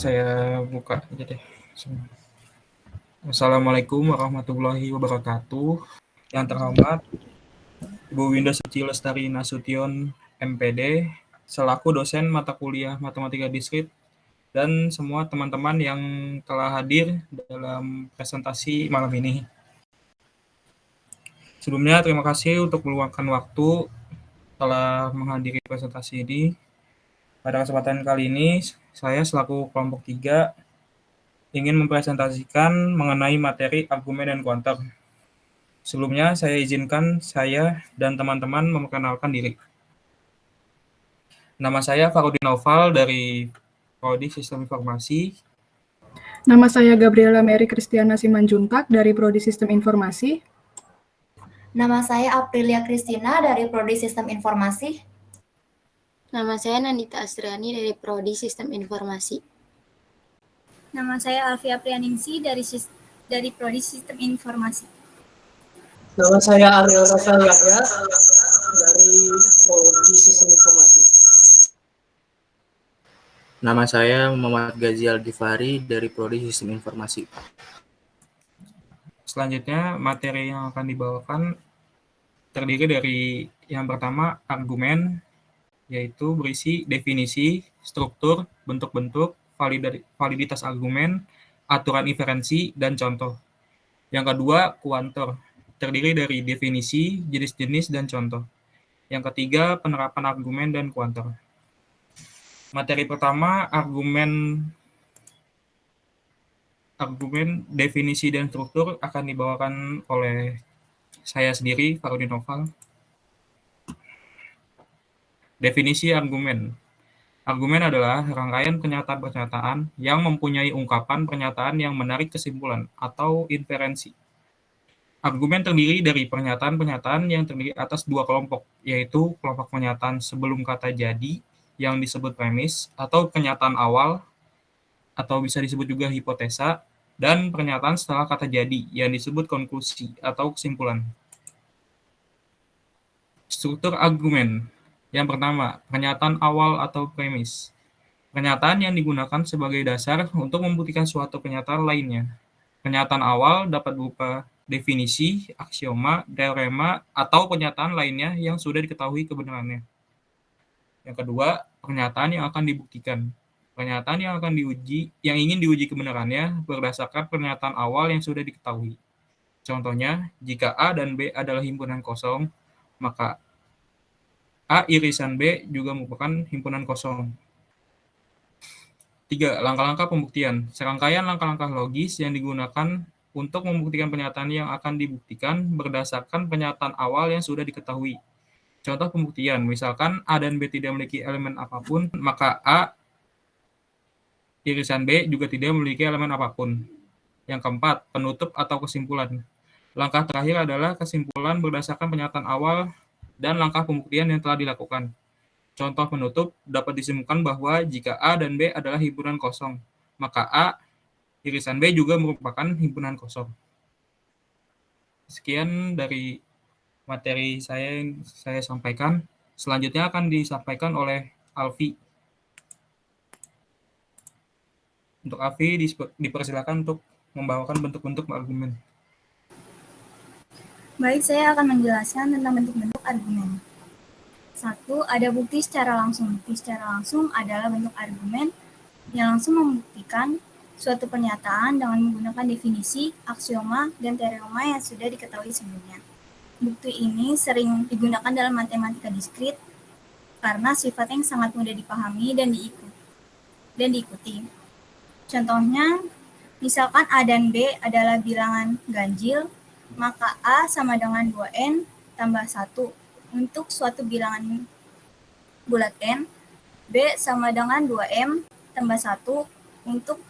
Saya buka aja deh. Assalamualaikum warahmatullahi wabarakatuh. Yang terhormat Ibu Winda Suci Lestari Nasution, MPD, selaku dosen mata kuliah Matematika Diskrit, dan semua teman-teman yang telah hadir dalam presentasi malam ini. Sebelumnya, terima kasih untuk meluangkan waktu telah menghadiri presentasi ini. Pada kesempatan kali ini, saya selaku kelompok 3 ingin mempresentasikan mengenai materi argumen dan kuantum. Sebelumnya, saya izinkan saya dan teman-teman memperkenalkan diri. Nama saya Farudin Naufal dari Prodi Sistem Informasi. Nama saya Gabriela Mary Kristiana Simanjuntak dari Prodi Sistem Informasi. Nama saya Aprilia Kristina dari Prodi Sistem Informasi. Nama saya Nandita Astriani dari Prodi Sistem Informasi. Nama saya Alfia Prianingsi dari Prodi Sistem Informasi. Nama saya Ariel Rafael Yahya dari Prodi Sistem Informasi. Nama saya Muhammad Gazi Aldifari dari Prodi Sistem Informasi. Selanjutnya, materi yang akan dibawakan terdiri dari yang pertama, argumen, yaitu berisi definisi, struktur, bentuk-bentuk, validitas argumen, aturan inferensi, dan contoh. Yang kedua, kuantor, terdiri dari definisi, jenis-jenis, dan contoh. Yang ketiga, penerapan argumen dan kuantor. Materi pertama, argumen, definisi, dan struktur akan dibawakan oleh saya sendiri, Farudin Naufal. Definisi argumen. Argumen adalah rangkaian pernyataan-pernyataan yang mempunyai ungkapan pernyataan yang menarik kesimpulan atau inferensi. Argumen terdiri dari pernyataan-pernyataan yang terdiri atas dua kelompok, yaitu kelompok pernyataan sebelum kata jadi yang disebut premis, atau pernyataan awal, atau bisa disebut juga hipotesa, dan pernyataan setelah kata jadi yang disebut konklusi atau kesimpulan. Struktur argumen. Yang pertama, pernyataan awal atau premis. Pernyataan yang digunakan sebagai dasar untuk membuktikan suatu pernyataan lainnya. Pernyataan awal dapat berupa definisi, aksioma, teorema, atau pernyataan lainnya yang sudah diketahui kebenarannya. Yang kedua, pernyataan yang akan dibuktikan. Pernyataan yang ingin diuji kebenarannya berdasarkan pernyataan awal yang sudah diketahui. Contohnya, jika A dan B adalah himpunan kosong, maka A irisan B juga merupakan himpunan kosong. 3. Langkah-langkah pembuktian. Serangkaian langkah-langkah logis yang digunakan untuk membuktikan pernyataan yang akan dibuktikan berdasarkan pernyataan awal yang sudah diketahui. Contoh pembuktian, misalkan A dan B tidak memiliki elemen apapun, maka A irisan B juga tidak memiliki elemen apapun. Yang keempat, penutup atau kesimpulan. Langkah terakhir adalah kesimpulan berdasarkan pernyataan awal dan langkah pembuktian yang telah dilakukan. Contoh penutup dapat disimpulkan bahwa jika A dan B adalah himpunan kosong, maka A irisan B juga merupakan himpunan kosong. Sekian dari materi yang saya sampaikan. Selanjutnya akan disampaikan oleh Alfi. Untuk Alfi dipersilakan untuk membawakan bentuk-bentuk argumen. Baik, saya akan menjelaskan tentang bentuk-bentuk argumen. 1. Ada bukti secara langsung. Bukti secara langsung adalah bentuk argumen yang langsung membuktikan suatu pernyataan dengan menggunakan definisi, aksioma, dan teorema yang sudah diketahui sebelumnya. Bukti ini sering digunakan dalam matematika diskrit karena sifatnya yang sangat mudah dipahami dan diikuti. Contohnya, misalkan A dan B adalah bilangan ganjil, maka A sama dengan 2N tambah 1 untuk suatu bilangan bulat N, B sama dengan 2M tambah 1 untuk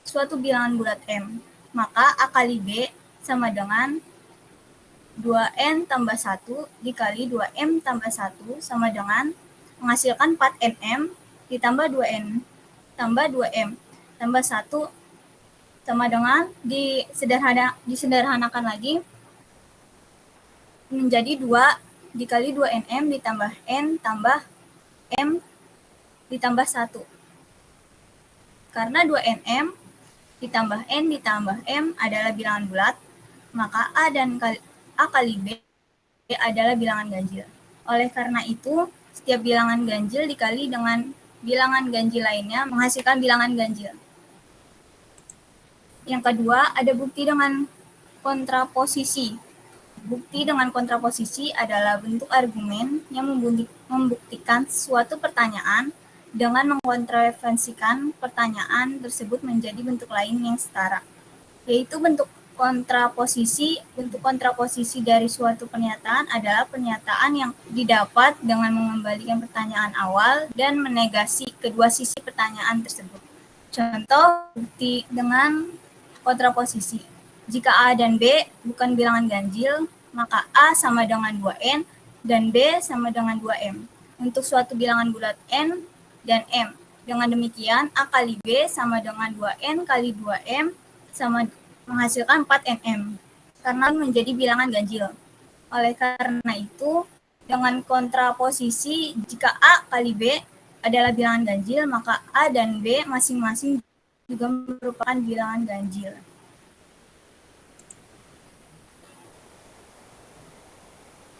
suatu bilangan bulat M. Maka A kali B sama dengan 2N tambah 1 dikali 2M tambah 1 sama dengan menghasilkan 4NM ditambah 2N tambah 2M tambah 1 sama dengan disederhanakan lagi menjadi 2 dikali 2NM ditambah N tambah M ditambah 1. Karena 2nm ditambah n ditambah m adalah bilangan bulat, maka A kali B adalah bilangan ganjil. Oleh karena itu, setiap bilangan ganjil dikali dengan bilangan ganjil lainnya menghasilkan bilangan ganjil. Yang kedua, ada bukti dengan kontraposisi. Bukti dengan kontraposisi adalah bentuk argumen yang membuktikan suatu pertanyaan dengan mengkontravensikan pertanyaan tersebut menjadi bentuk lain yang setara, yaitu bentuk kontraposisi. Bentuk kontraposisi dari suatu pernyataan adalah pernyataan yang didapat dengan mengembalikan pertanyaan awal dan menegasi kedua sisi pertanyaan tersebut. Contoh bukti dengan kontraposisi. Jika A dan B bukan bilangan ganjil, maka A sama dengan 2n dan B sama dengan 2m. Untuk suatu bilangan bulat n dan m. Dengan demikian, A kali B sama dengan 2n kali 2m sama menghasilkan 4nm, karena menjadi bilangan ganjil. Oleh karena itu, dengan kontraposisi, jika A kali B adalah bilangan ganjil, maka A dan B masing-masing juga merupakan bilangan ganjil.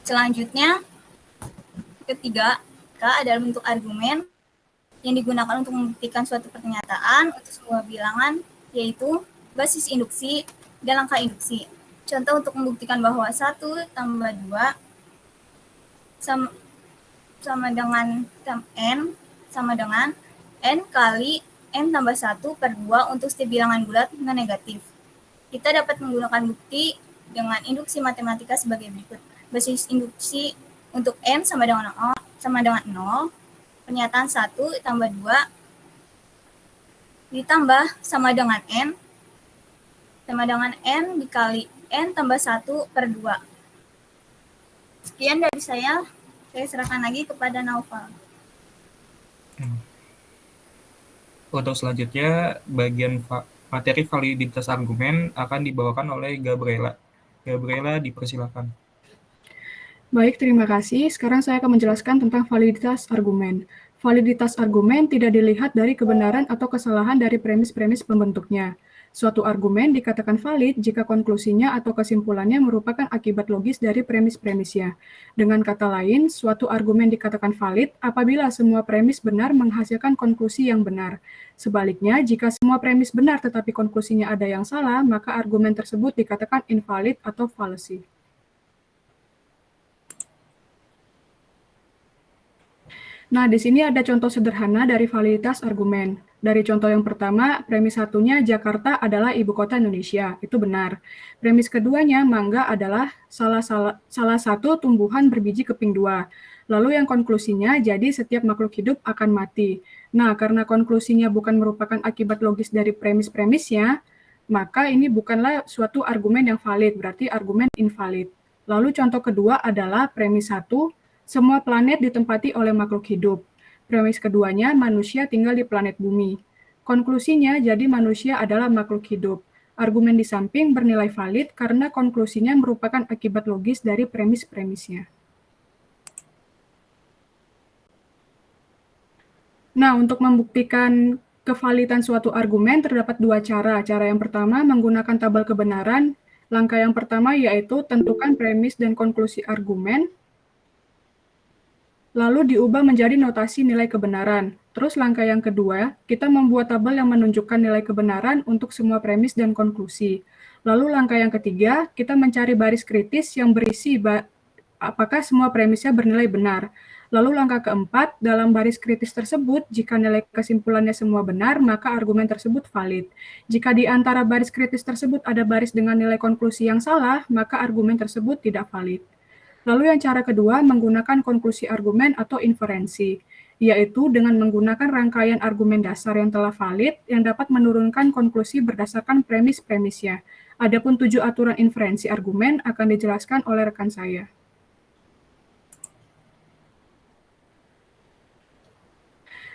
Selanjutnya, ketiga, K adalah bentuk argumen yang digunakan untuk membuktikan suatu pernyataan untuk sebuah bilangan, yaitu basis induksi dan langkah induksi. Contoh untuk membuktikan bahwa 1 tambah 2 sama dengan n sama dengan n kali n tambah 1 per 2 untuk setiap bilangan bulat non negatif. Kita dapat menggunakan bukti dengan induksi matematika sebagai berikut. Basis induksi untuk m sama dengan 0, pernyataan 1 tambah 2 ditambah sama dengan n dikali n tambah 1 per 2. Sekian dari saya serahkan lagi kepada Naufal. Untuk selanjutnya, bagian materi validitas argumen akan dibawakan oleh Gabriela. Gabriela, dipersilakan. Baik, terima kasih. Sekarang saya akan menjelaskan tentang validitas argumen. Validitas argumen tidak dilihat dari kebenaran atau kesalahan dari premis-premis pembentuknya. Suatu argumen dikatakan valid jika konklusinya atau kesimpulannya merupakan akibat logis dari premis-premisnya. Dengan kata lain, suatu argumen dikatakan valid apabila semua premis benar menghasilkan konklusi yang benar. Sebaliknya, jika semua premis benar tetapi konklusinya ada yang salah, maka argumen tersebut dikatakan invalid atau fallacy. Nah, di sini ada contoh sederhana dari validitas argumen. Dari contoh yang pertama, premis satunya Jakarta adalah ibu kota Indonesia. Itu benar. Premis keduanya, mangga adalah salah satu tumbuhan berbiji keping 2. Lalu yang konklusinya, jadi setiap makhluk hidup akan mati. Nah, karena konklusinya bukan merupakan akibat logis dari premis-premisnya, maka ini bukanlah suatu argumen yang valid, berarti argumen invalid. Lalu contoh kedua adalah premis 1, semua planet ditempati oleh makhluk hidup. Premis keduanya, manusia tinggal di planet bumi. Konklusinya, jadi manusia adalah makhluk hidup. Argumen di samping bernilai valid karena konklusinya merupakan akibat logis dari premis-premisnya. Nah, untuk membuktikan kevalidan suatu argumen terdapat dua cara. Cara yang pertama menggunakan tabel kebenaran. Langkah yang pertama yaitu tentukan premis dan konklusi argumen, lalu diubah menjadi notasi nilai kebenaran. Terus langkah yang kedua, kita membuat tabel yang menunjukkan nilai kebenaran untuk semua premis dan konklusi. Lalu langkah yang ketiga, kita mencari baris kritis yang berisi apakah semua premisnya bernilai benar. Lalu langkah keempat, dalam baris kritis tersebut, jika nilai kesimpulannya semua benar, maka argumen tersebut valid. Jika di antara baris kritis tersebut ada baris dengan nilai konklusi yang salah, maka argumen tersebut tidak valid. Lalu yang cara kedua menggunakan konklusi argumen atau inferensi, yaitu dengan menggunakan rangkaian argumen dasar yang telah valid yang dapat menurunkan konklusi berdasarkan premis-premisnya. Adapun 7 aturan inferensi argumen akan dijelaskan oleh rekan saya.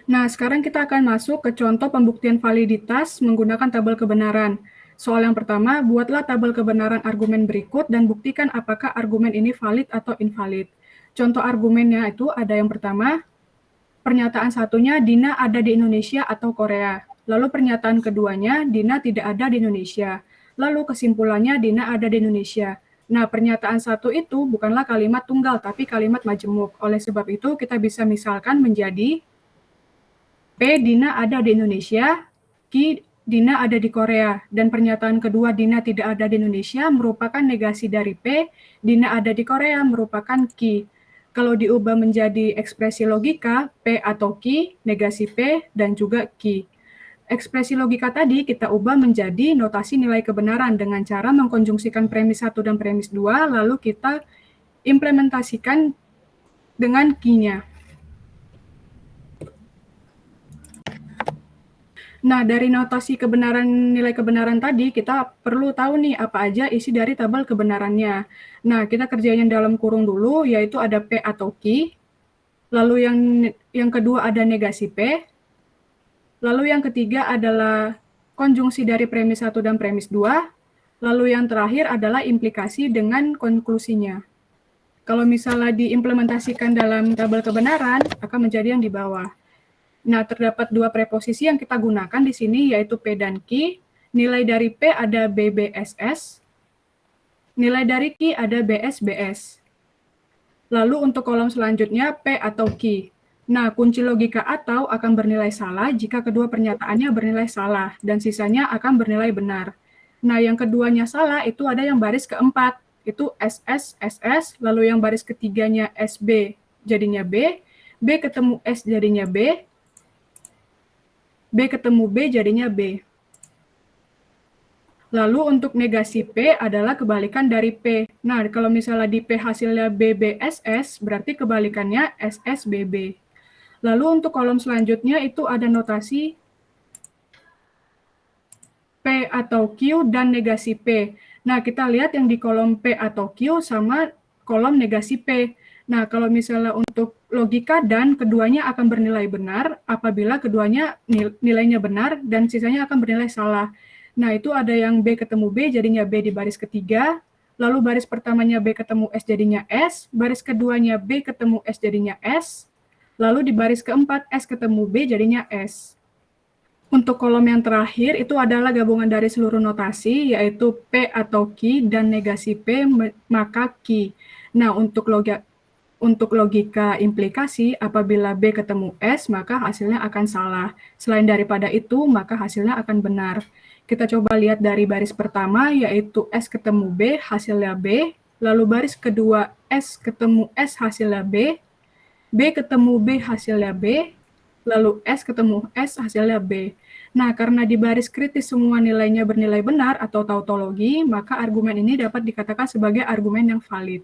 Nah, sekarang kita akan masuk ke contoh pembuktian validitas menggunakan tabel kebenaran. Soal yang pertama, buatlah tabel kebenaran argumen berikut dan buktikan apakah argumen ini valid atau invalid. Contoh argumennya itu ada yang pertama, pernyataan satunya Dina ada di Indonesia atau Korea. Lalu pernyataan keduanya, Dina tidak ada di Indonesia. Lalu kesimpulannya, Dina ada di Indonesia. Nah, pernyataan satu itu bukanlah kalimat tunggal, tapi kalimat majemuk. Oleh sebab itu, kita bisa misalkan menjadi P, Dina ada di Indonesia, Q, Dina ada di Korea. Dan pernyataan kedua, Dina tidak ada di Indonesia, merupakan negasi dari P, Dina ada di Korea, merupakan Q. Kalau diubah menjadi ekspresi logika, P atau Q, negasi P, dan juga Q. Ekspresi logika tadi kita ubah menjadi notasi nilai kebenaran dengan cara mengkonjungsikan premis 1 dan premis 2, lalu kita implementasikan dengan Q-nya. Nah, dari notasi kebenaran, nilai kebenaran tadi, kita perlu tahu nih apa aja isi dari tabel kebenarannya. Nah, kita kerjain yang dalam kurung dulu, yaitu ada P atau Q. Lalu yang kedua ada negasi P. Lalu yang ketiga adalah konjungsi dari premis 1 dan premis 2. Lalu yang terakhir adalah implikasi dengan konklusinya. Kalau misalnya diimplementasikan dalam tabel kebenaran, akan menjadi yang di bawah. Nah, terdapat dua preposisi yang kita gunakan di sini, yaitu P dan Q. Nilai dari P ada BBSS. Nilai dari Q ada BSBS. Lalu untuk kolom selanjutnya, P atau Q. Nah, kunci logika atau akan bernilai salah jika kedua pernyataannya bernilai salah, dan sisanya akan bernilai benar. Nah, yang keduanya salah itu ada yang baris keempat, itu SS, SS, lalu yang baris ketiganya SB jadinya B, B ketemu S jadinya B, B ketemu B jadinya B. Lalu untuk negasi P adalah kebalikan dari P. Nah, kalau misalnya di P hasilnya BBSS, berarti kebalikannya SSBB. Lalu untuk kolom selanjutnya itu ada notasi P atau Q dan negasi P. Nah, kita lihat yang di kolom P atau Q sama kolom negasi P. Nah, kalau misalnya untuk logika dan keduanya akan bernilai benar apabila keduanya nilainya benar dan sisanya akan bernilai salah. Nah, itu ada yang B ketemu B jadinya B di baris ketiga, lalu baris pertamanya B ketemu S jadinya S, baris keduanya B ketemu S jadinya S, lalu di baris keempat S ketemu B jadinya S. Untuk kolom yang terakhir itu adalah gabungan dari seluruh notasi, yaitu P atau Q dan negasi P maka Q. Nah, untuk logika implikasi, apabila B ketemu S, maka hasilnya akan salah. Selain daripada itu, maka hasilnya akan benar. Kita coba lihat dari baris pertama, yaitu S ketemu B, hasilnya B. Lalu baris kedua, S ketemu S, hasilnya B. B ketemu B, hasilnya B. Lalu S ketemu S, hasilnya B. Nah, karena di baris kritis semua nilainya bernilai benar atau tautologi, maka argumen ini dapat dikatakan sebagai argumen yang valid.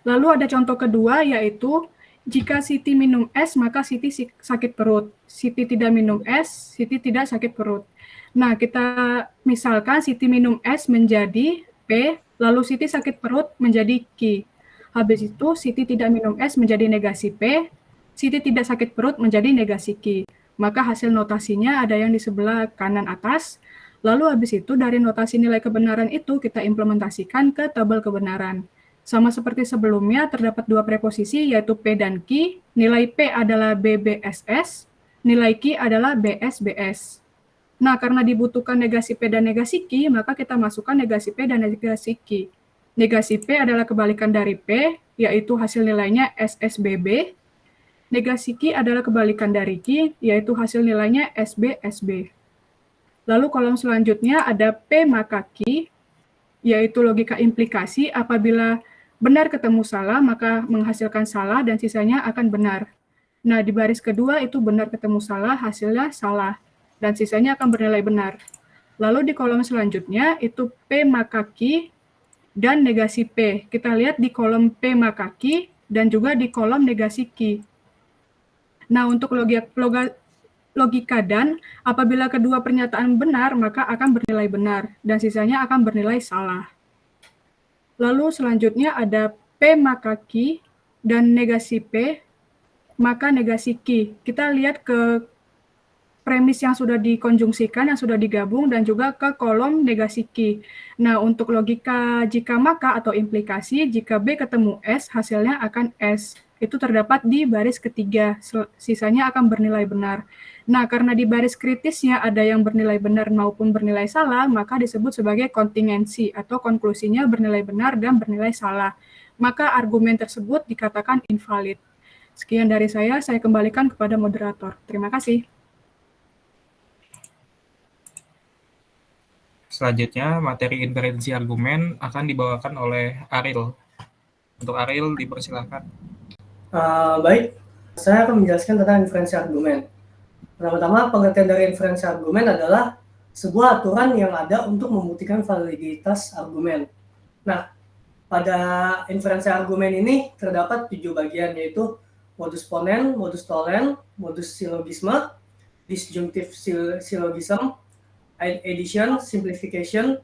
Lalu ada contoh kedua, yaitu jika Siti minum es, maka Siti sakit perut. Siti tidak minum es, Siti tidak sakit perut. Nah, kita misalkan Siti minum es menjadi P, lalu Siti sakit perut menjadi Q. Habis itu, Siti tidak minum es menjadi negasi P, Siti tidak sakit perut menjadi negasi Q. Maka hasil notasinya ada yang di sebelah kanan atas. Lalu habis itu, dari notasi nilai kebenaran itu, kita implementasikan ke tabel kebenaran. Sama seperti sebelumnya, terdapat dua preposisi, yaitu P dan Q. Nilai P adalah BBSS, nilai Q adalah BSBS. Nah, karena dibutuhkan negasi P dan negasi Q, maka kita masukkan negasi P dan negasi Q. Negasi P adalah kebalikan dari P, yaitu hasil nilainya SSBB. Negasi Q adalah kebalikan dari Q, yaitu hasil nilainya SBSB. Lalu kolom selanjutnya ada P maka Q, yaitu logika implikasi. Apabila benar ketemu salah, maka menghasilkan salah dan sisanya akan benar. Nah, di baris kedua itu benar ketemu salah, hasilnya salah, dan sisanya akan bernilai benar. Lalu di kolom selanjutnya itu P maka Q dan negasi P. Kita lihat di kolom P maka Q dan juga di kolom negasi Q. Nah, untuk logika dan, apabila kedua pernyataan benar, maka akan bernilai benar, dan sisanya akan bernilai salah. Lalu selanjutnya ada P maka Q dan negasi P maka negasi Q. Kita lihat ke premis yang sudah dikonjungsikan, yang sudah digabung, dan juga ke kolom negasi Q. Nah, untuk logika jika maka atau implikasi, jika B ketemu S, hasilnya akan S. itu terdapat di baris ketiga, sisanya akan bernilai benar. Nah, karena di baris kritisnya ada yang bernilai benar maupun bernilai salah, maka disebut sebagai kontingensi atau konklusinya bernilai benar dan bernilai salah. Maka argumen tersebut dikatakan invalid. Sekian dari saya kembalikan kepada moderator. Terima kasih. Selanjutnya, materi inferensi argumen akan dibawakan oleh Ariel. Untuk Ariel, dipersilakan. Baik, saya akan menjelaskan tentang inferensi argumen. Pertama-tama, pengertian dari inferensi argumen adalah sebuah aturan yang ada untuk membuktikan validitas argumen. Nah, pada inferensi argumen ini terdapat 7 bagian, yaitu modus ponen, modus tollens, modus silogisme, disjunctive syllogism, addition, simplification,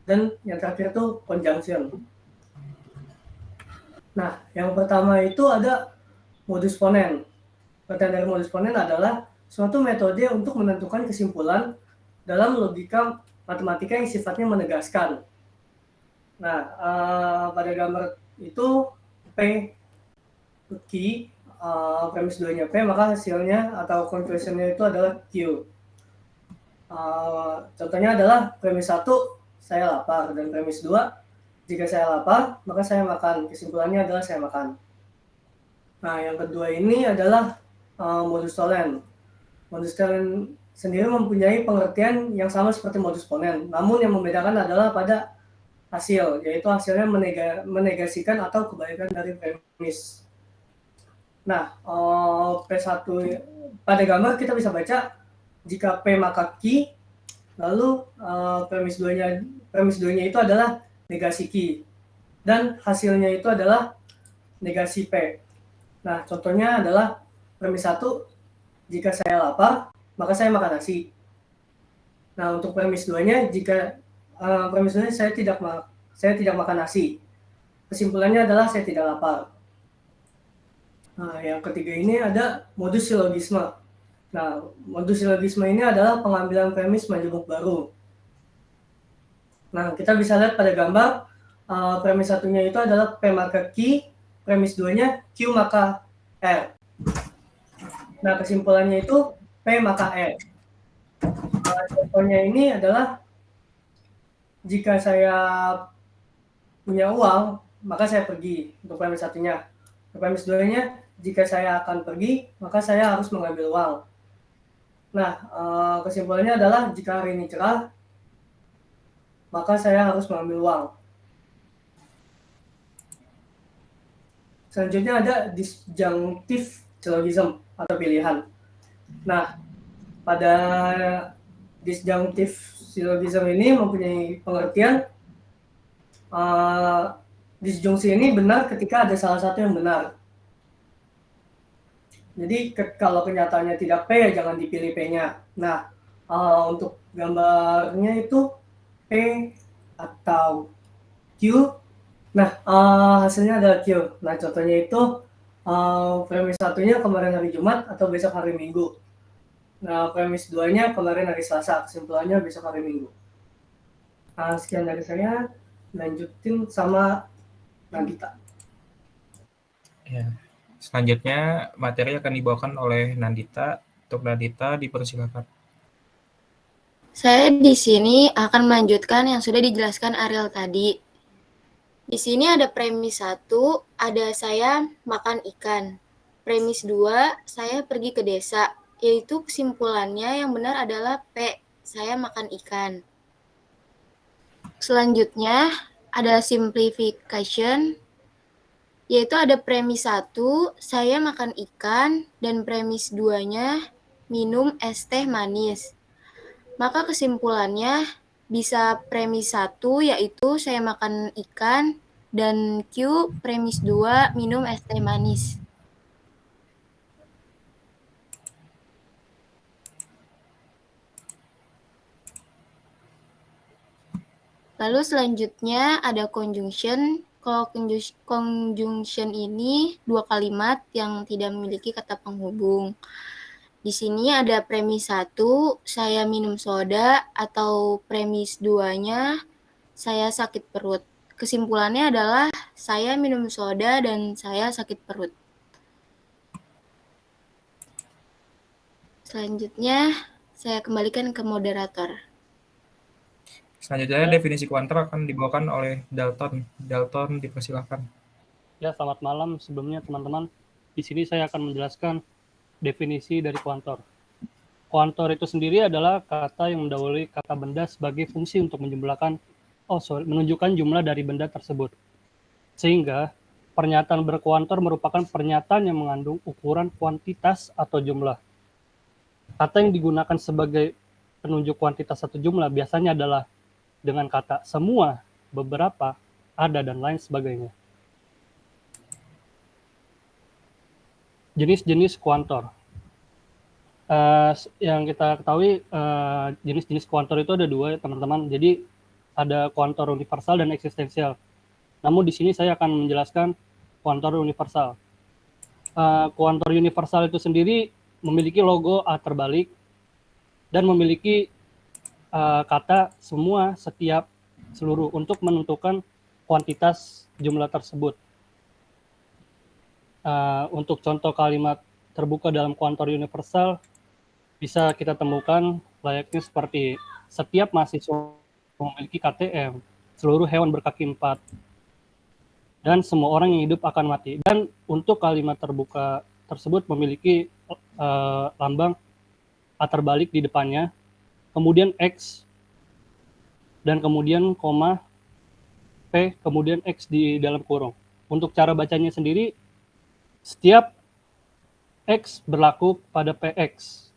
dan yang terakhir itu conjunction. Nah, yang pertama itu ada modus ponen. Pengertian dari modus ponen adalah suatu metode untuk menentukan kesimpulan dalam logika matematika yang sifatnya menegaskan. Nah, pada gambar itu P Q, premis 2-nya P, maka hasilnya atau conclusion-nya itu adalah Q. Contohnya adalah premis 1, saya lapar, dan premis 2, jika saya lapar, maka saya makan. Kesimpulannya adalah saya makan. Nah, yang kedua ini adalah modus tollens. Modus tollens sendiri mempunyai pengertian yang sama seperti modus ponen, namun yang membedakan adalah pada hasil, yaitu hasilnya menegasikan atau kebalikan dari premis. Nah, P1 pada gambar kita bisa baca jika P maka Q, lalu premis 2-nya itu adalah negasi Q, dan hasilnya itu adalah negasi P. Nah, contohnya adalah premis 1, jika saya lapar, maka saya makan nasi. Nah, untuk premis 2-nya, jika premis 2-nya saya tidak makan nasi. Kesimpulannya adalah saya tidak lapar. Nah, yang ketiga ini ada modus silogisme. Nah, modus silogisme ini adalah pengambilan premis majemuk baru. Nah, kita bisa lihat pada gambar, premis 1-nya itu adalah P maka Q, premis 2-nya Q maka R. Nah, kesimpulannya itu P maka R. Contohnya ini adalah jika saya punya uang, maka saya pergi untuk premis 1-nya. Premis 2-nya, jika saya akan pergi, maka saya harus mengambil uang. Nah, kesimpulannya adalah jika hari ini cerah, maka saya harus mengambil uang. Selanjutnya ada disjunctive syllogism atau pilihan. Nah, pada disjunctive syllogism ini mempunyai pengertian disjungsi ini benar ketika ada salah satu yang benar. Jadi kalau kenyataannya tidak P, ya jangan dipilih P-nya. Nah, untuk gambarnya itu P atau Q. Nah, hasilnya adalah Q. Nah, contohnya itu premis 1-nya kemarin hari Jumat atau besok hari Minggu. Nah, premis 2-nya kemarin hari Selasa, kesimpulannya besok hari Minggu. Nah, sekian dari saya. Lanjutin sama Nandita. Ya. Selanjutnya, materi akan dibawakan oleh Nandita. Untuk Nandita, dipersilakan. Saya di sini akan melanjutkan yang sudah dijelaskan Ariel tadi. Di sini ada premis 1, ada saya makan ikan. Premis 2, saya pergi ke desa, yaitu kesimpulannya yang benar adalah P, saya makan ikan. Selanjutnya ada simplification, yaitu ada premis 1, saya makan ikan, dan premis 2-nya minum es teh manis. Maka kesimpulannya bisa premis 1 yaitu saya makan ikan, dan Q premis 2 minum es teh manis. Lalu selanjutnya ada conjunction. Kalau conjunction ini 2 kalimat yang tidak memiliki kata penghubung. Di sini ada premis 1, saya minum soda, atau premis 2-nya, saya sakit perut. Kesimpulannya adalah saya minum soda dan saya sakit perut. Selanjutnya, saya kembalikan ke moderator. Selanjutnya definisi kuantor akan dibawakan oleh Dalton. Dalton, dipersilakan. Ya, selamat malam sebelumnya teman-teman. Di sini saya akan menjelaskan definisi dari kuantor. Kuantor itu sendiri adalah kata yang mendahului kata benda sebagai fungsi untuk menunjukkan jumlah dari benda tersebut. Sehingga pernyataan berkuantor merupakan pernyataan yang mengandung ukuran kuantitas atau jumlah. Kata yang digunakan sebagai penunjuk kuantitas atau jumlah biasanya adalah dengan kata semua, beberapa, ada, dan lain sebagainya. Jenis-jenis kuantor. Yang kita ketahui jenis-jenis kuantor itu ada dua ya teman-teman. Jadi ada kuantor universal dan eksistensial. Namun di sini saya akan menjelaskan kuantor universal. Kuantor universal itu sendiri memiliki logo A terbalik dan memiliki kata semua, setiap, seluruh untuk menentukan kuantitas jumlah tersebut. Untuk contoh kalimat terbuka dalam kuantor universal bisa kita temukan layaknya seperti setiap mahasiswa memiliki KTM, seluruh hewan berkaki 4, dan semua orang yang hidup akan mati. Dan untuk kalimat terbuka tersebut memiliki lambang A terbalik di depannya, kemudian X, dan kemudian koma, P, kemudian X di dalam kurung. Untuk cara bacanya sendiri, setiap X berlaku pada PX.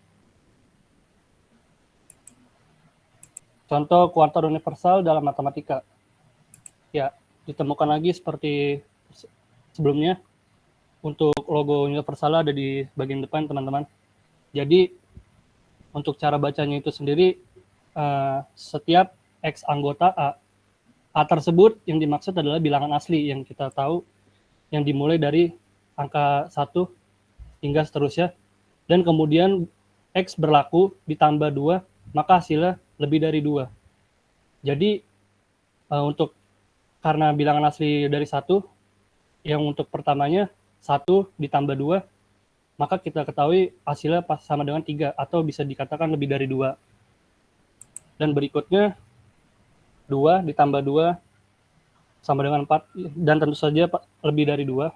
Contoh kuantor universal dalam matematika. Ya, ditemukan lagi seperti sebelumnya. Untuk logo universal ada di bagian depan, teman-teman. Jadi, untuk cara bacanya itu sendiri, setiap X anggota A tersebut yang dimaksud adalah bilangan asli yang kita tahu, yang dimulai dari angka 1 hingga seterusnya, dan kemudian X berlaku ditambah 2, maka hasilnya lebih dari 2. Jadi karena bilangan asli dari 1, yang untuk pertamanya 1 ditambah 2, maka kita ketahui hasilnya sama dengan 3, atau bisa dikatakan lebih dari 2. Dan berikutnya 2 ditambah 2 sama dengan 4, dan tentu saja lebih dari 2.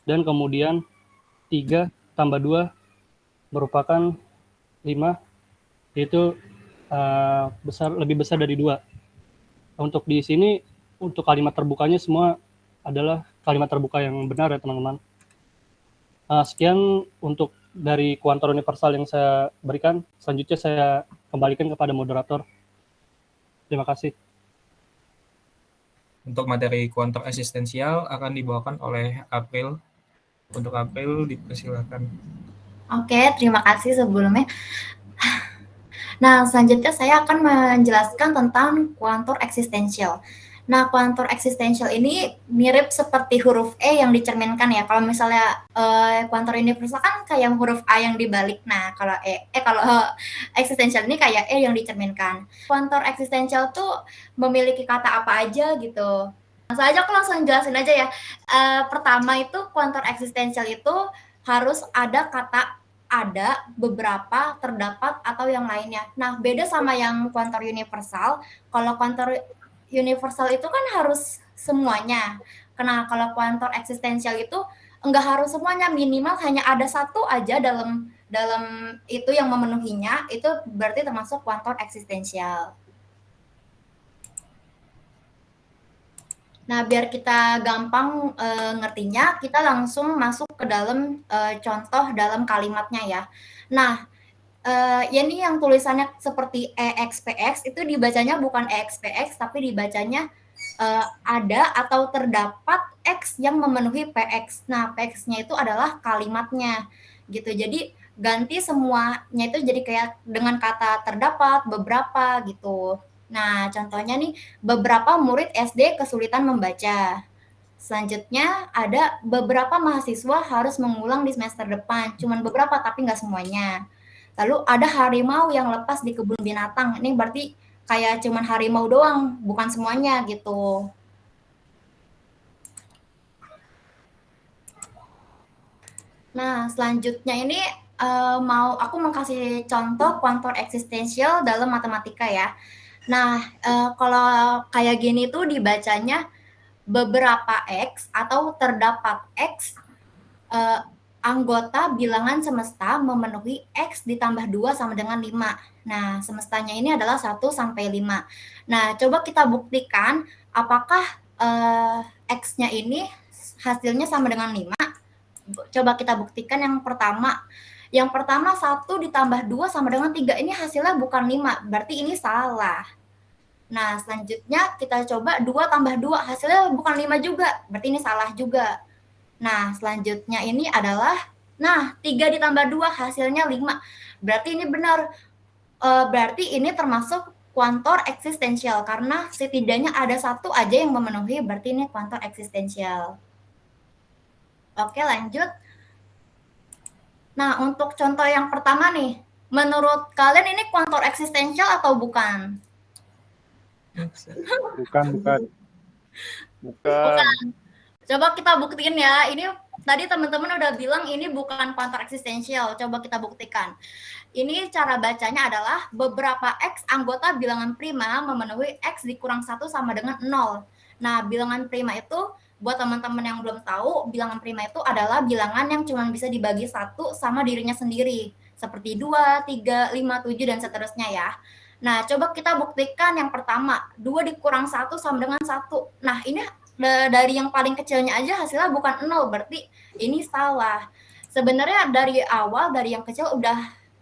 Dan kemudian 3 tambah 2 merupakan 5, yaitu lebih besar dari 2. Untuk di sini, untuk kalimat terbukanya semua adalah kalimat terbuka yang benar ya teman-teman. Sekian untuk dari kuantor universal yang saya berikan. Selanjutnya saya kembalikan kepada moderator. Terima kasih. Untuk materi kuantor eksistensial akan dibawakan oleh April. Untuk April, dipersilakan. Oke, terima kasih sebelumnya. Nah, selanjutnya saya akan menjelaskan tentang kuantor eksistensial. Nah, kuantor eksistensial ini mirip seperti huruf E yang dicerminkan ya. Kalau misalnya kuantor universal kan kayak huruf A yang dibalik. Nah, kalau kalau eksistensial ini kayak E yang dicerminkan. Kuantor eksistensial tuh memiliki kata apa aja gitu. Langsung aja aku langsung jelasin aja ya. Pertama itu kuantor eksistensial itu harus ada kata ada, beberapa, terdapat, atau yang lainnya. Nah, beda sama yang kuantor universal. Kalau kuantor universal itu kan harus semuanya. Karena kalau kuantor eksistensial itu enggak harus semuanya, minimal hanya ada satu aja dalam itu yang memenuhinya, itu berarti termasuk kuantor eksistensial. Nah, biar kita gampang ngertinya, kita langsung masuk ke dalam contoh dalam kalimatnya ya. Nah, ya ini yang tulisannya seperti EXPX, itu dibacanya bukan EXPX, tapi dibacanya ada atau terdapat X yang memenuhi PX. Nah, PX-nya itu adalah kalimatnya, gitu. Jadi, ganti semuanya itu jadi kayak dengan kata terdapat, beberapa, gitu. Nah, contohnya nih, beberapa murid SD kesulitan membaca. Selanjutnya, ada beberapa mahasiswa harus mengulang di semester depan. Cuman beberapa, tapi nggak semuanya. Lalu ada harimau yang lepas di kebun binatang. Ini berarti kayak cuman harimau doang, bukan semuanya gitu. Nah, selanjutnya ini aku mau kasih contoh kuantor eksistensial dalam matematika ya. Nah, kalau kayak gini tuh dibacanya beberapa X atau terdapat X anggota bilangan semesta memenuhi X ditambah 2 sama dengan 5. Nah, semestanya ini adalah 1 sampai 5. Nah, coba kita buktikan apakah X-nya ini hasilnya sama dengan 5. Coba kita buktikan yang pertama. Yang pertama 1 ditambah 2 sama dengan 3. Ini hasilnya bukan 5, berarti ini salah. Nah, selanjutnya kita coba 2 tambah 2, hasilnya bukan 5 juga, berarti ini salah juga. Nah, selanjutnya ini adalah, 3 ditambah 2 hasilnya 5, berarti ini benar. Berarti ini termasuk kuantor eksistensial, karena setidaknya ada 1 aja yang memenuhi, berarti ini kuantor eksistensial. Oke, lanjut. Nah, untuk contoh yang pertama nih, menurut kalian ini kuantor eksistensial atau bukan? Bukan. Coba kita buktiin ya. Ini tadi teman-teman udah bilang ini bukan kuantor eksistensial. Coba kita buktikan. Ini cara bacanya adalah beberapa X anggota bilangan prima memenuhi X dikurang 1 sama dengan 0. Nah, bilangan prima itu, buat teman-teman yang belum tahu, bilangan prima itu adalah bilangan yang cuma bisa dibagi 1 sama dirinya sendiri. Seperti 2, 3, 5, 7, dan seterusnya ya. Nah, coba kita buktikan yang pertama. 2 dikurang 1 sama dengan 1. Nah, ini dari yang paling kecilnya aja hasilnya bukan 0, berarti ini salah. Sebenarnya dari awal, dari yang kecil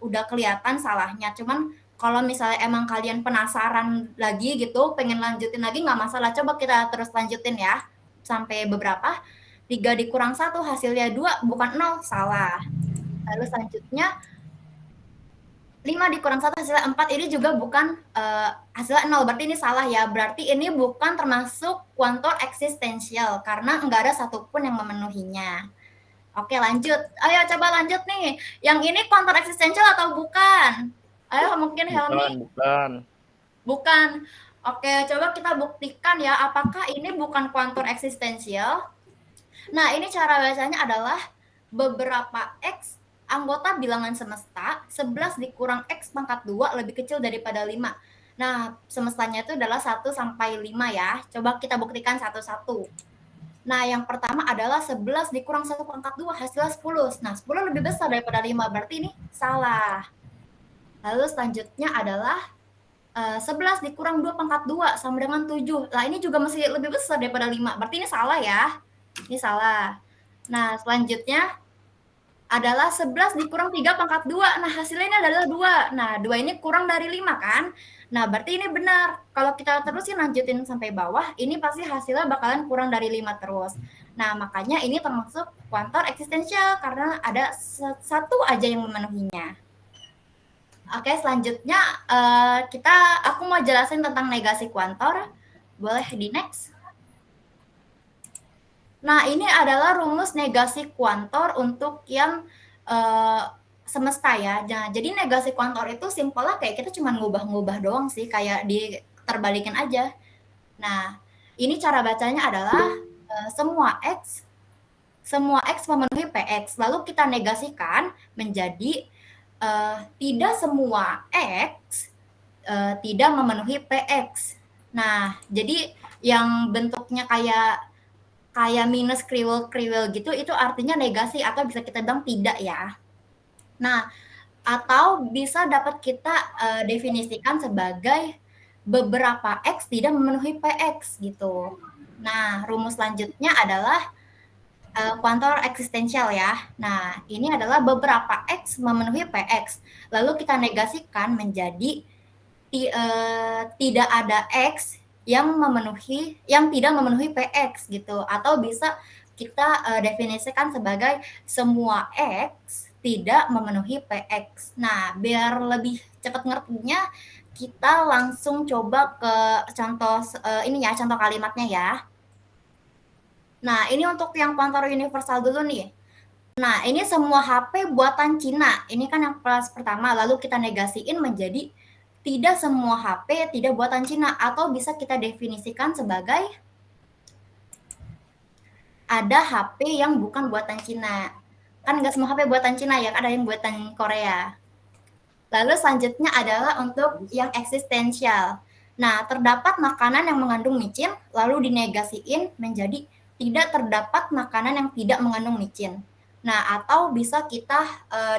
udah kelihatan salahnya. Cuman kalau misalnya emang kalian penasaran lagi gitu, pengen lanjutin lagi, nggak masalah. Coba kita terus lanjutin ya. Sampai beberapa. 3 dikurang 1 hasilnya 2, bukan 0, salah. Lalu selanjutnya 5 dikurang 1 hasilnya 4, ini juga bukan hasilnya 0, berarti ini salah ya. Berarti ini bukan termasuk kuantor eksistensial, karena nggak ada satupun yang memenuhinya. Oke, lanjut. Ayo coba lanjut nih. Yang ini kuantor eksistensial atau bukan? Ayo, mungkin Helmi. Bukan. Oke, coba kita buktikan ya, apakah ini bukan kuantor eksistensial. Nah, ini cara bacanya adalah beberapa X anggota bilangan semesta 11 dikurang X pangkat 2 lebih kecil daripada 5. Nah, semestanya itu adalah 1 sampai 5 ya. Coba kita buktikan satu-satu. Nah, yang pertama adalah 11 dikurang 1 pangkat 2 hasilnya 10. Nah, 10 lebih besar daripada 5, berarti ini salah. Lalu selanjutnya adalah 11 dikurang 2 pangkat 2 sama dengan 7. Nah, ini juga masih lebih besar daripada 5, berarti ini salah ya. Ini salah. Nah, selanjutnya adalah 11 dikurang 3 pangkat 2. Nah, hasilnya ini adalah 2. Nah, 2 ini kurang dari 5 kan? Nah, berarti ini benar. Kalau kita terusin lanjutin sampai bawah, ini pasti hasilnya bakalan kurang dari 5 terus. Nah, makanya ini termasuk kuantor eksistensial karena ada 1 aja yang memenuhinya. Oke, selanjutnya aku mau jelasin tentang negasi kuantor. Boleh di next? Nah, ini adalah rumus negasi kuantor untuk yang semesta ya. Nah, jadi negasi kuantor itu simpelnya kayak kita cuma ngubah-ngubah doang sih, kayak diterbalikin aja. Nah, ini cara bacanya adalah semua X memenuhi PX. Lalu kita negasikan menjadi tidak semua X tidak memenuhi PX. Nah, jadi yang bentuknya kayak minus kriwil-kriwil gitu, itu artinya negasi atau bisa kita bilang tidak ya. Nah, atau bisa dapat kita definisikan sebagai beberapa X tidak memenuhi PX gitu. Nah, rumus selanjutnya adalah kuantor eksistensial ya. Nah, ini adalah beberapa X memenuhi PX. Lalu kita negasikan menjadi tidak ada X yang tidak memenuhi PX gitu, atau bisa kita definisikan sebagai semua X tidak memenuhi PX. Nah, biar lebih cepat ngertinya, kita langsung coba ke contoh contoh kalimatnya ya. Nah, ini untuk yang kuantor universal dulu nih. Nah, ini semua HP buatan Cina. Ini kan yang kelas pertama, lalu kita negasiin menjadi tidak semua HP tidak buatan Cina, atau bisa kita definisikan sebagai ada HP yang bukan buatan Cina. Kan nggak semua HP buatan Cina ya, ada yang buatan Korea. Lalu selanjutnya adalah untuk yang eksistensial. Nah, terdapat makanan yang mengandung micin, lalu dinegasiin menjadi tidak terdapat makanan yang tidak mengandung micin. Nah, atau bisa kita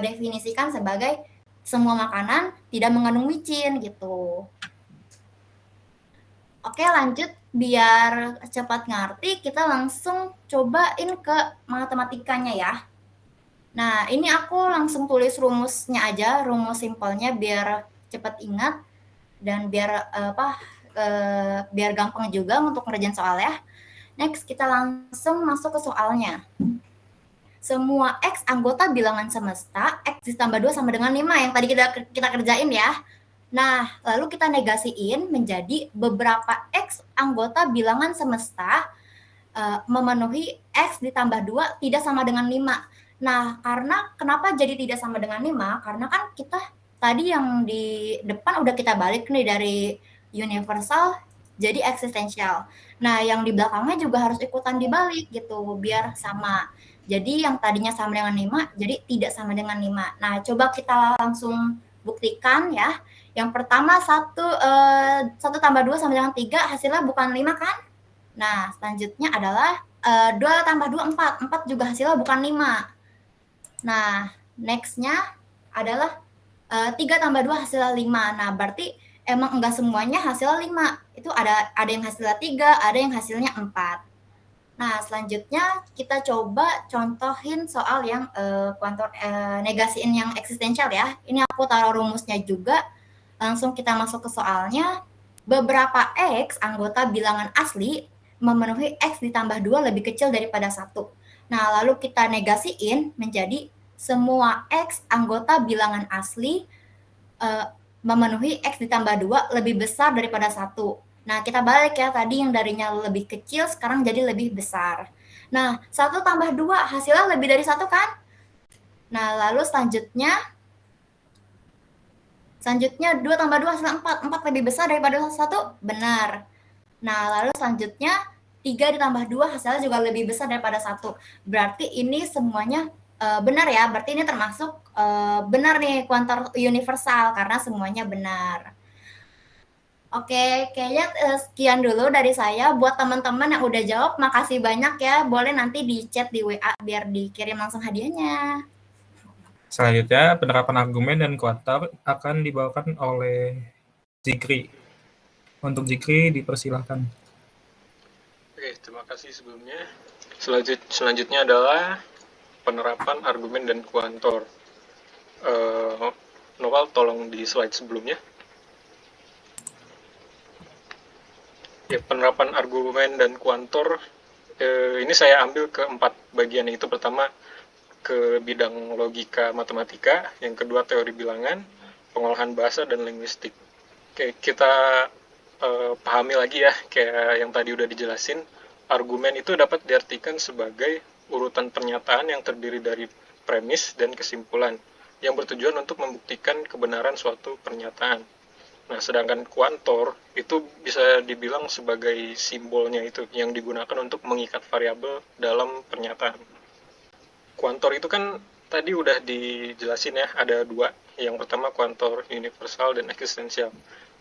definisikan sebagai semua makanan tidak mengandung micin gitu. Oke, lanjut. Biar cepat ngerti, kita langsung cobain ke matematikanya ya. Nah, ini aku langsung tulis rumusnya aja, rumus simpelnya biar cepat ingat dan biar biar gampang juga untuk ngerjain soal ya. Next, kita langsung masuk ke soalnya. Semua X anggota bilangan semesta, X ditambah 2 sama dengan 5 yang tadi kita kerjain ya. Nah, lalu kita negasiin menjadi beberapa X anggota bilangan semesta memenuhi X ditambah 2 tidak sama dengan 5. Nah, karena kenapa jadi tidak sama dengan 5? Karena kan kita tadi yang di depan udah kita balik nih dari universal jadi eksistensial. Nah, yang di belakangnya juga harus ikutan dibalik gitu, biar sama. Jadi yang tadinya sama dengan 5, jadi tidak sama dengan 5. Nah, coba kita langsung buktikan ya. Yang pertama 1 tambah 2 sama dengan 3, hasilnya bukan 5 kan? Nah, selanjutnya adalah 2 tambah 2, 4. 4 juga hasilnya bukan 5. Nah, next-nya adalah 3 tambah 2 hasilnya 5. Nah, berarti emang enggak semuanya hasilnya 5. Itu ada yang hasilnya 3, ada yang hasilnya 4. Nah, selanjutnya kita coba contohin soal yang kuantor negasiin yang eksistensial ya. Ini aku taruh rumusnya juga. Langsung kita masuk ke soalnya. Beberapa X anggota bilangan asli memenuhi X ditambah 2 lebih kecil daripada 1. Nah, lalu kita negasiin menjadi semua X anggota bilangan asli memenuhi X ditambah 2 lebih besar daripada 1. Nah, kita balik ya, tadi yang darinya lebih kecil, sekarang jadi lebih besar. Nah, 1 tambah 2 hasilnya lebih dari 1 kan? Nah, lalu selanjutnya 2 tambah 2 hasilnya 4. 4 lebih besar daripada 1? Benar. Nah, lalu selanjutnya 3 ditambah 2 hasilnya juga lebih besar daripada 1. Berarti ini semuanya benar ya. Berarti ini termasuk benar nih kuantor universal karena semuanya benar. Oke, kayaknya sekian dulu dari saya. Buat teman-teman yang udah jawab, makasih banyak ya. Boleh nanti di chat di WA biar dikirim langsung hadiahnya. Selanjutnya, penerapan argumen dan kuantor akan dibawakan oleh Zikri. Untuk Zikri, dipersilahkan. Oke, terima kasih sebelumnya. Selanjutnya adalah penerapan argumen dan kuantor. Noval, tolong di slide sebelumnya. Ya, penerapan argumen dan kuantor, ini saya ambil ke 4 bagian. Itu pertama ke bidang logika matematika, yang kedua teori bilangan, pengolahan bahasa, dan linguistik. Oke, kita pahami lagi ya, kayak yang tadi udah dijelasin, argumen itu dapat diartikan sebagai urutan pernyataan yang terdiri dari premis dan kesimpulan, yang bertujuan untuk membuktikan kebenaran suatu pernyataan. Nah, sedangkan kuantor itu bisa dibilang sebagai simbolnya itu, yang digunakan untuk mengikat variabel dalam pernyataan. Kuantor itu kan tadi udah dijelasin ya, ada 2. Yang pertama kuantor universal dan eksistensial.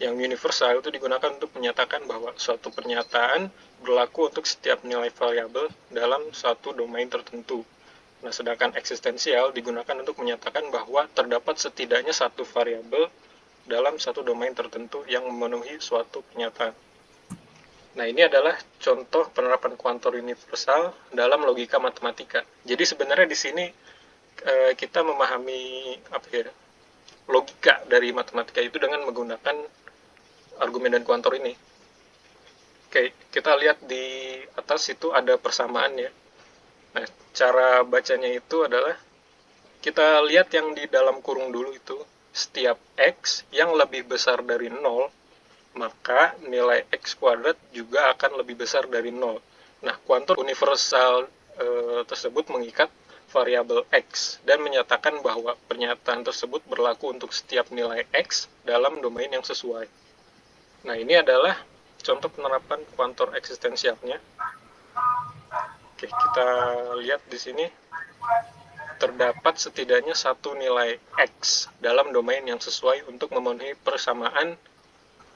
Yang universal itu digunakan untuk menyatakan bahwa suatu pernyataan berlaku untuk setiap nilai variabel dalam suatu domain tertentu. Nah, sedangkan eksistensial digunakan untuk menyatakan bahwa terdapat setidaknya satu variabel dalam satu domain tertentu yang memenuhi suatu pernyataan. Nah, ini adalah contoh penerapan kuantor universal dalam logika matematika. Jadi sebenarnya di sini kita memahami logika dari matematika itu dengan menggunakan argumen dan kuantor ini. Oke, kita lihat di atas itu ada persamaan ya. Nah, cara bacanya itu adalah kita lihat yang di dalam kurung dulu itu, setiap X yang lebih besar dari 0, maka nilai X kuadrat juga akan lebih besar dari 0. Nah, kuantor universal tersebut mengikat variabel X dan menyatakan bahwa pernyataan tersebut berlaku untuk setiap nilai X dalam domain yang sesuai. Nah, ini adalah contoh penerapan kuantor eksistensialnya. Oke, kita lihat di sini. terdapat setidaknya satu nilai X dalam domain yang sesuai untuk memenuhi persamaan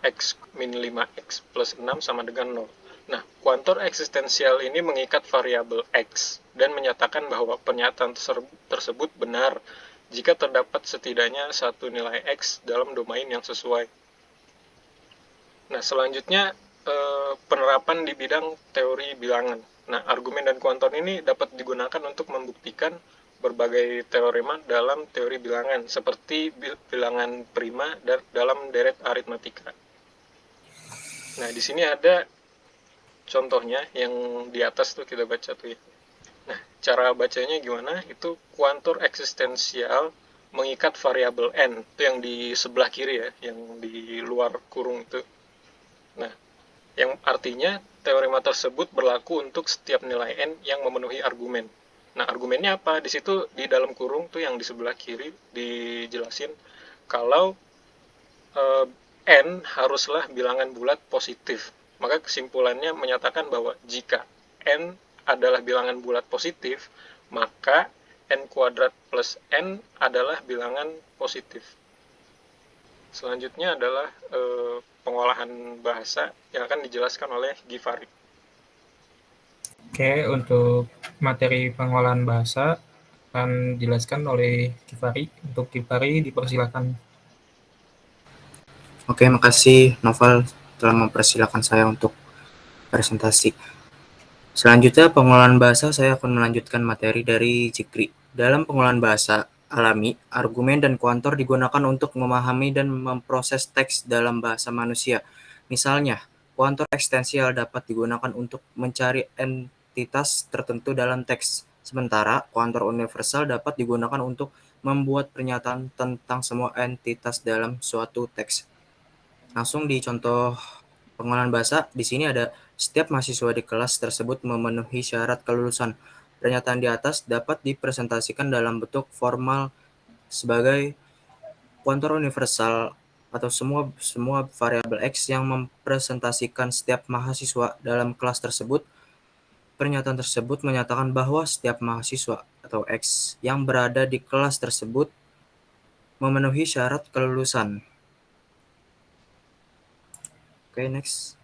X min 5X plus 6 sama dengan 0. Nah, kuantor eksistensial ini mengikat variabel X dan menyatakan bahwa pernyataan tersebut benar jika terdapat setidaknya satu nilai X dalam domain yang sesuai. Nah, selanjutnya penerapan di bidang teori bilangan. Nah, argumen dan kuantor ini dapat digunakan untuk membuktikan berbagai teorema dalam teori bilangan, seperti bilangan prima dalam deret aritmatika. Nah, di sini ada contohnya yang di atas tuh kita baca tuh ya. Nah, cara bacanya gimana? Itu kuantor eksistensial mengikat variabel n, itu yang di sebelah kiri ya, yang di luar kurung itu. Nah, yang artinya teorema tersebut berlaku untuk setiap nilai n yang memenuhi argumen. Nah, argumennya apa? Di situ di dalam kurung tuh yang di sebelah kiri dijelasin kalau n haruslah bilangan bulat positif. Maka kesimpulannya menyatakan bahwa jika n adalah bilangan bulat positif, maka n kuadrat plus n adalah bilangan positif. Selanjutnya adalah pengolahan bahasa yang akan dijelaskan oleh Givari. Oke, untuk materi pengolahan bahasa akan dijelaskan oleh Givari. Untuk Givari, dipersilakan. Oke, makasih Noval telah mempersilahkan saya untuk presentasi. Selanjutnya, pengolahan bahasa, saya akan melanjutkan materi dari Jikri. Dalam pengolahan bahasa alami, argumen dan kuantor digunakan untuk memahami dan memproses teks dalam bahasa manusia. Misalnya, kuantor ekstensial dapat digunakan untuk mencari entitas tertentu dalam teks, sementara kuantor universal dapat digunakan untuk membuat pernyataan tentang semua entitas dalam suatu teks. Langsung di contoh pengolahan bahasa, di sini ada setiap mahasiswa di kelas tersebut memenuhi syarat kelulusan. Pernyataan di atas dapat dipresentasikan dalam bentuk formal sebagai kuantor universal atau semua variabel X yang mempresentasikan setiap mahasiswa dalam kelas tersebut. Pernyataan tersebut menyatakan bahwa setiap mahasiswa atau X yang berada di kelas tersebut memenuhi syarat kelulusan. Oke, next.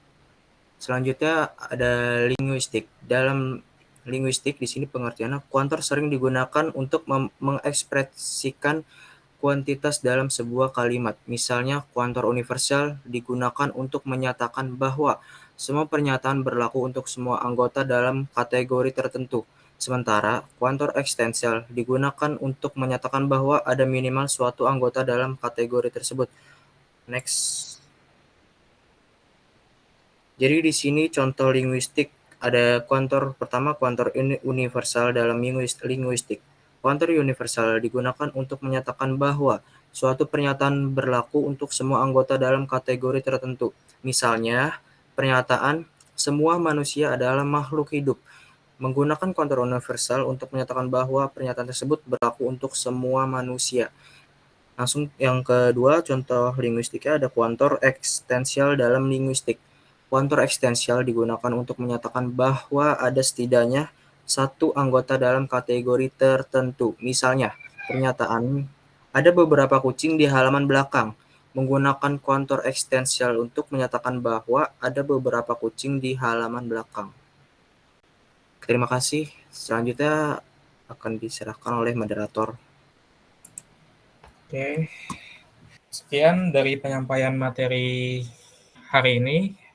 Selanjutnya ada linguistik. Dalam linguistik di sini pengertiannya kuantor sering digunakan untuk mengekspresikan kuantitas dalam sebuah kalimat. Misalnya, kuantor universal digunakan untuk menyatakan bahwa semua pernyataan berlaku untuk semua anggota dalam kategori tertentu. Sementara, kuantor ekstensial digunakan untuk menyatakan bahwa ada minimal suatu anggota dalam kategori tersebut. Next. Jadi di sini contoh linguistik ada kuantor pertama, kuantor universal dalam linguistik. Kuantor universal digunakan untuk menyatakan bahwa suatu pernyataan berlaku untuk semua anggota dalam kategori tertentu. Misalnya, pernyataan semua manusia adalah makhluk hidup. Menggunakan kuantor universal untuk menyatakan bahwa pernyataan tersebut berlaku untuk semua manusia. Langsung yang kedua, contoh linguistiknya ada kuantor ekstensial dalam linguistik. Kuantor ekstensial digunakan untuk menyatakan bahwa ada setidaknya satu anggota dalam kategori tertentu. Misalnya, pernyataan ada beberapa kucing di halaman belakang. Menggunakan kuantor ekstensial untuk menyatakan bahwa ada beberapa kucing di halaman belakang. Terima kasih. Selanjutnya akan diserahkan oleh moderator. Oke, sekian dari penyampaian materi hari ini.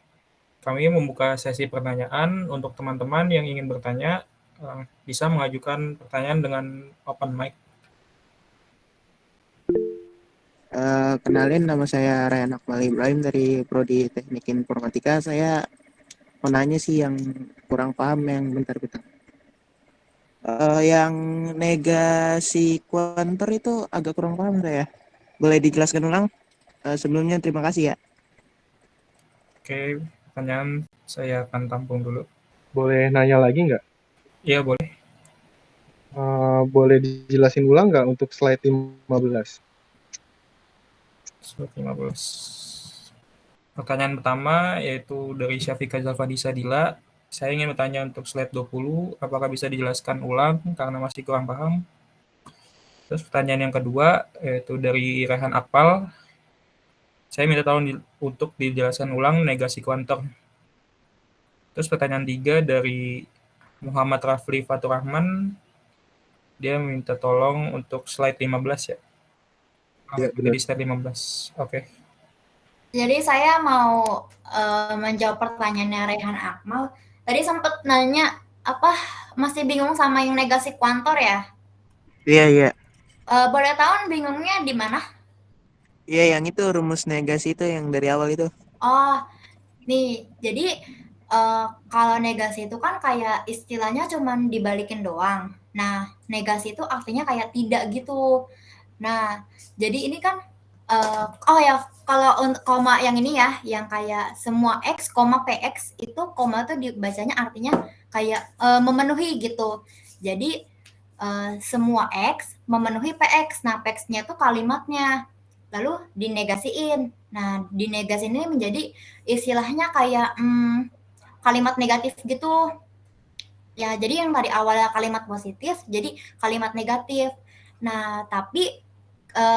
Kami membuka sesi pertanyaan untuk teman-teman yang ingin bertanya, bisa mengajukan pertanyaan dengan open mic. Kenalin, nama saya Ryan Akmal Ibrahim dari Prodi Teknik Informatika. Saya mau nanya sih yang kurang paham yang bentar-bentar. Yang negasi kuantor itu agak kurang paham saya. Boleh dijelaskan ulang? Sebelumnya terima kasih ya. Oke, pertanyaan saya akan tampung dulu. Boleh nanya lagi nggak? Iya, boleh. Boleh dijelasin ulang nggak untuk slide 15? Slide 15. Pertanyaan pertama yaitu dari Syafika Zafadi Sadila. Saya ingin bertanya untuk slide 20, apakah bisa dijelaskan ulang karena masih kurang paham? Terus pertanyaan yang kedua, yaitu dari Rehan Akmal. Saya minta tolong untuk dijelaskan ulang negasi kuantor. Terus pertanyaan 3 dari Muhammad Rafli Faturrahman. Dia minta tolong untuk slide 15 ya. Iya, benar. Jadi slide 15. Oke. Jadi saya mau menjawab pertanyaannya Rehan Akmal. Tadi sempat nanya masih bingung sama yang negasi kuantor ya? Iya. Boleh tahu bingungnya di mana? Iya, yang itu rumus negasi itu yang dari awal itu. Oh, nih, jadi kalau negasi itu kan kayak istilahnya cuman dibalikin doang. Nah, negasi itu artinya kayak tidak gitu. Nah, jadi ini kan kalau untuk koma yang ini ya, yang kayak semua X, PX, itu koma tuh dibacanya artinya kayak memenuhi gitu. Jadi semua X memenuhi PX. Nah, PX-nya tuh kalimatnya. Lalu dinegasiin. Nah, dinegasi ini menjadi istilahnya kayak kalimat negatif gitu. Ya, jadi yang tadi awalnya kalimat positif, jadi kalimat negatif. Nah, tapi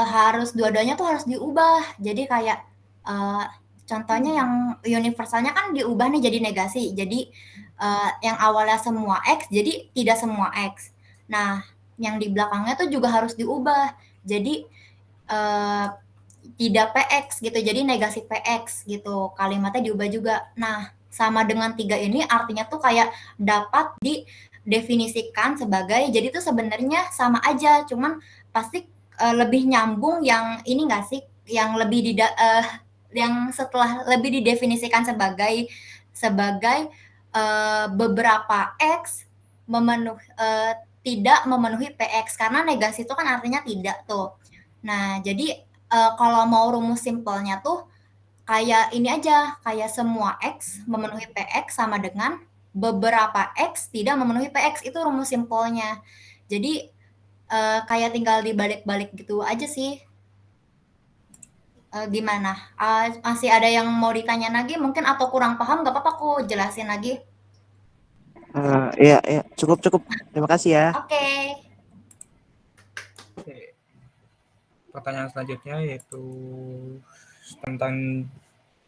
harus dua-duanya tuh harus diubah. Jadi kayak contohnya yang universalnya kan diubah nih jadi negasi. Jadi yang awalnya semua X, jadi tidak semua X. Nah, yang di belakangnya tuh juga harus diubah. Jadi tidak PX gitu, jadi negasi PX gitu. Kalimatnya diubah juga. Nah, sama dengan 3 ini artinya tuh kayak dapat didefinisikan sebagai, jadi tuh sebenarnya sama aja, cuman pasti lebih nyambung yang ini nggak sih, yang lebih yang setelah lebih didefinisikan sebagai beberapa X tidak memenuhi PX, karena negasi itu kan artinya tidak tuh. Nah, jadi kalau mau rumus simpelnya tuh kayak ini aja, kayak semua X memenuhi PX sama dengan beberapa X tidak memenuhi PX, itu rumus simpelnya. Jadi kayak tinggal dibalik-balik gitu aja sih. Gimana? Masih ada yang mau ditanya lagi mungkin, atau kurang paham nggak apa-apa aku jelasin lagi. Iya, cukup. Terima kasih ya. Oke. Pertanyaan selanjutnya yaitu tentang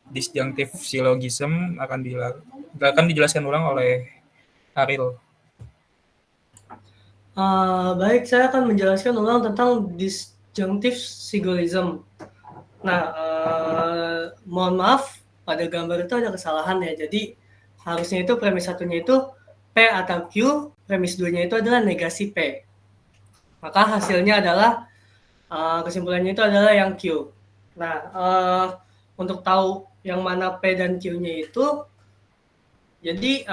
disjunctive syllogism akan dijelaskan ulang oleh Ariel. Baik, saya akan menjelaskan ulang tentang disjunctive syllogism. Nah, mohon maaf, pada gambar itu ada kesalahan ya. Jadi harusnya itu premis satunya itu P atau Q, premis 2-nya itu adalah negasi P. Maka hasilnya adalah kesimpulannya itu adalah yang Q. Nah, untuk tahu yang mana P dan Q-nya itu, jadi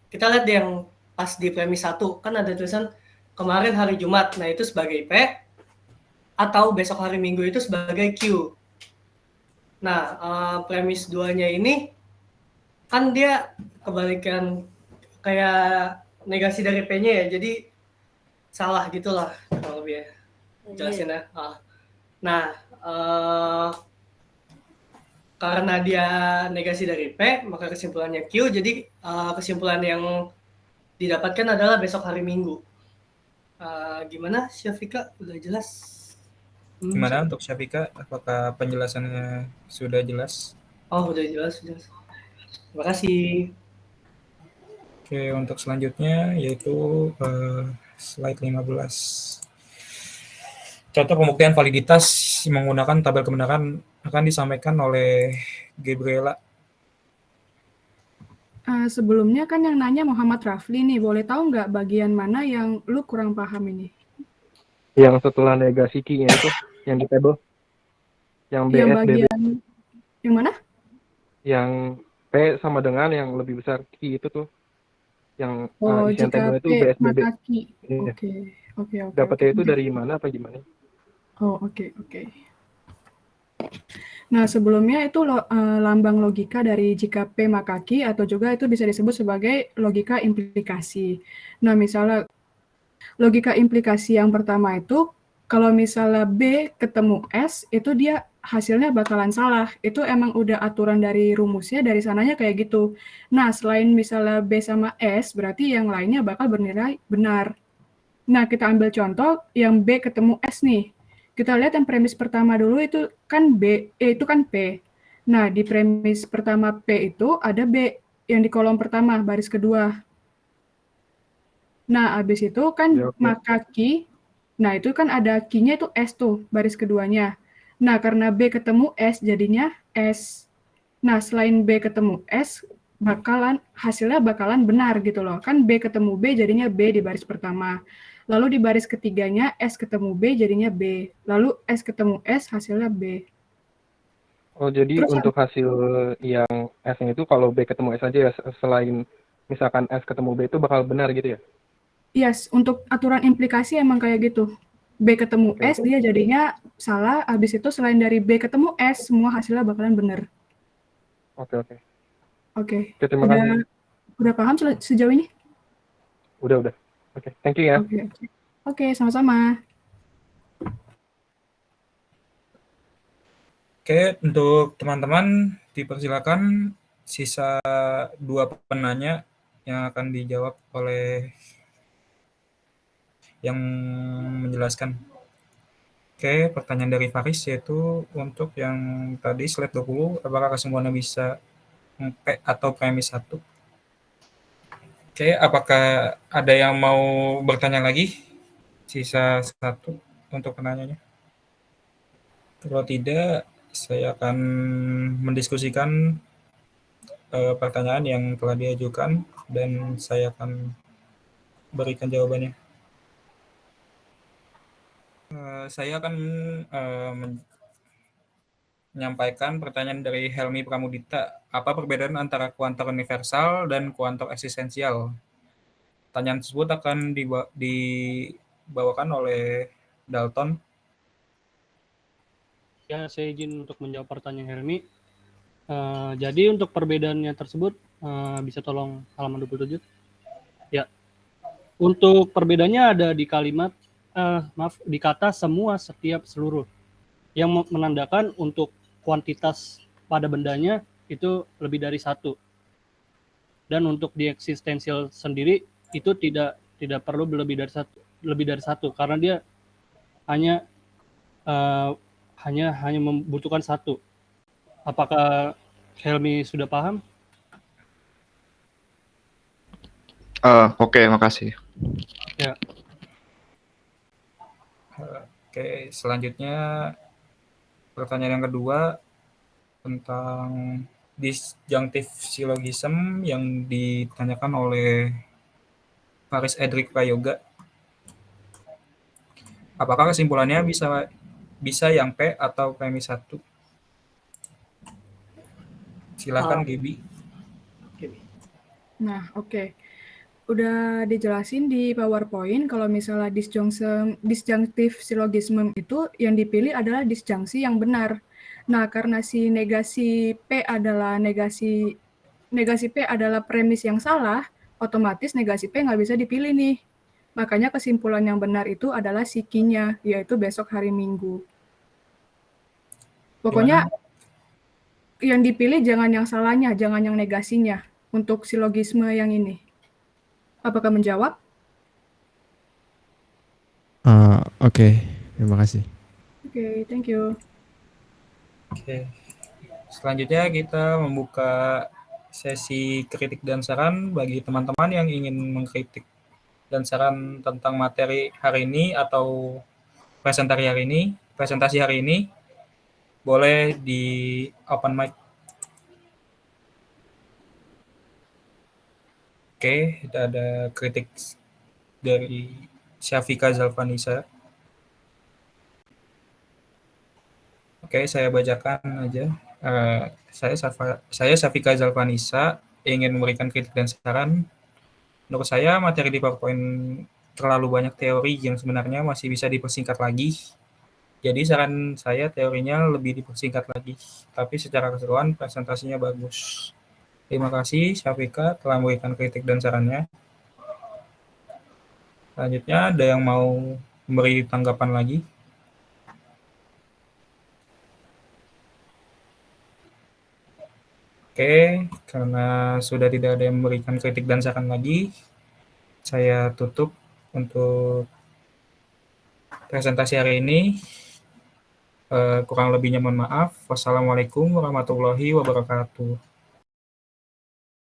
kita lihat yang pas di premis 1, kan ada tulisan kemarin hari Jumat, nah itu sebagai P, atau besok hari Minggu itu sebagai Q. Nah, premis 2-nya ini, kan dia kebalikan kayak negasi dari P-nya ya, jadi salah gitulah kalau lebih ya. Jelasin ya. Nah, karena dia negasi dari P, maka kesimpulannya Q. Jadi kesimpulan yang didapatkan adalah besok hari Minggu. Gimana, Syafika? Udah jelas? Gimana untuk Syafika? Apakah penjelasannya sudah jelas? Oh, udah jelas. Terima kasih. Oke, untuk selanjutnya yaitu slide 15. Contoh pembuktian validitas menggunakan tabel kebenaran akan disampaikan oleh Gabriela. Sebelumnya kan yang nanya Muhammad Rafli nih, boleh tahu nggak bagian mana yang lu kurang paham ini? Yang setelah negasi Q-nya itu, yang di tabel. Yang Yang BSBB. bagian, yang mana? Yang P sama dengan yang lebih besar Q itu tuh. Yang isian jika tabel itu P BSBB. maka Q. Iya. Oke. Dapatnya itu dari mana apa gimana? Oke. Nah, sebelumnya itu lambang logika dari jika P maka Q, atau juga itu bisa disebut sebagai logika implikasi. Nah, misalnya logika implikasi yang pertama itu, kalau misalnya B ketemu S, itu dia hasilnya bakalan salah. Itu emang udah aturan dari rumusnya, dari sananya kayak gitu. Nah, selain misalnya B sama S, berarti yang lainnya bakal bernilai benar. Nah, kita ambil contoh yang B ketemu S nih. Kita lihat yang premis pertama dulu itu kan itu kan P. Nah, di premis pertama P itu ada B yang di kolom pertama, baris kedua. Nah, habis itu kan Ya, oke. maka key, nah itu kan ada key-nya itu S tuh, baris keduanya. Nah, karena B ketemu S, jadinya S. Nah, selain B ketemu S, hasilnya bakalan benar gitu loh. Kan B ketemu B, jadinya B di baris pertama. Lalu di baris ketiganya, S ketemu B, jadinya B. Lalu S ketemu S, hasilnya B. Oh, jadi Terus untuk hasil yang S-nya itu kalau B ketemu S aja ya, selain misalkan S ketemu B itu bakal benar gitu ya? yes, untuk aturan implikasi emang kayak gitu. B ketemu Oke, S, oke. dia jadinya salah. Habis itu selain dari B ketemu S, semua hasilnya bakalan bener. Oke, oke. Oke, Oke, terima kasih. udah paham sejauh ini? Udah. Oke, thank you ya. Oke, sama-sama. Oke, untuk teman-teman dipersilakan sisa 2 penanya yang akan dijawab oleh yang menjelaskan. Oke, pertanyaan dari Faris yaitu untuk yang tadi slide 20, apakah kesimpulannya bisa P atau premis 1? Oke, apakah ada yang mau bertanya lagi? Sisa 1 untuk penanyanya. Kalau tidak, saya akan mendiskusikan pertanyaan yang telah diajukan dan saya akan berikan jawabannya. Saya akan menyampaikan pertanyaan dari Helmi Pramudita. Apa perbedaan antara kuantor universal dan kuantor eksistensial? Pertanyaan tersebut akan dibawakan oleh Dalton. Ya, saya izin untuk menjawab pertanyaan Helmi. Jadi untuk perbedaannya tersebut, bisa tolong halaman 27? Ya. Untuk perbedaannya ada di kalimat, di kata semua, setiap, seluruh. Yang menandakan untuk kuantitas pada bendanya itu lebih dari 1. Dan untuk di eksistensial sendiri itu tidak perlu lebih dari satu karena dia hanya membutuhkan 1. Apakah Helmi sudah paham? Oke, makasih. Ya. Oke, selanjutnya pertanyaan yang kedua tentang disjunctive syllogism yang ditanyakan oleh Faris Edric Prayoga. Apakah kesimpulannya bisa yang P atau premis 1? Silakan Gaby. Nah, oke. Udah dijelasin di PowerPoint kalau misalnya disjunctive syllogism itu yang dipilih adalah disjungsi yang benar. Nah, karena si negasi P adalah premis yang salah, otomatis negasi P nggak bisa dipilih nih. Makanya kesimpulan yang benar itu adalah si Q-nya, yaitu besok hari Minggu. Pokoknya yang dipilih jangan yang salahnya, jangan yang negasinya untuk silogisme yang ini. Apakah menjawab? Oke, terima kasih. Oke, thank you. Oke. Selanjutnya kita membuka sesi kritik dan saran bagi teman-teman yang ingin mengkritik dan saran tentang materi hari ini atau presentasi hari ini, boleh di open mic. Oke, ada kritik dari Syafika Zalfanisa. Oke, saya bacakan aja. Saya Syafika Zalfanisa ingin memberikan kritik dan saran. Menurut saya materi di PowerPoint terlalu banyak teori yang sebenarnya masih bisa dipersingkat lagi. Jadi saran saya teorinya lebih dipersingkat lagi, tapi secara keseluruhan presentasinya bagus. Terima kasih Syafika telah memberikan kritik dan sarannya. Selanjutnya ada yang mau memberi tanggapan lagi? Oke, karena sudah tidak ada yang memberikan kritik dan saran lagi, saya tutup untuk presentasi hari ini. Kurang lebihnya mohon maaf. Wassalamualaikum warahmatullahi wabarakatuh.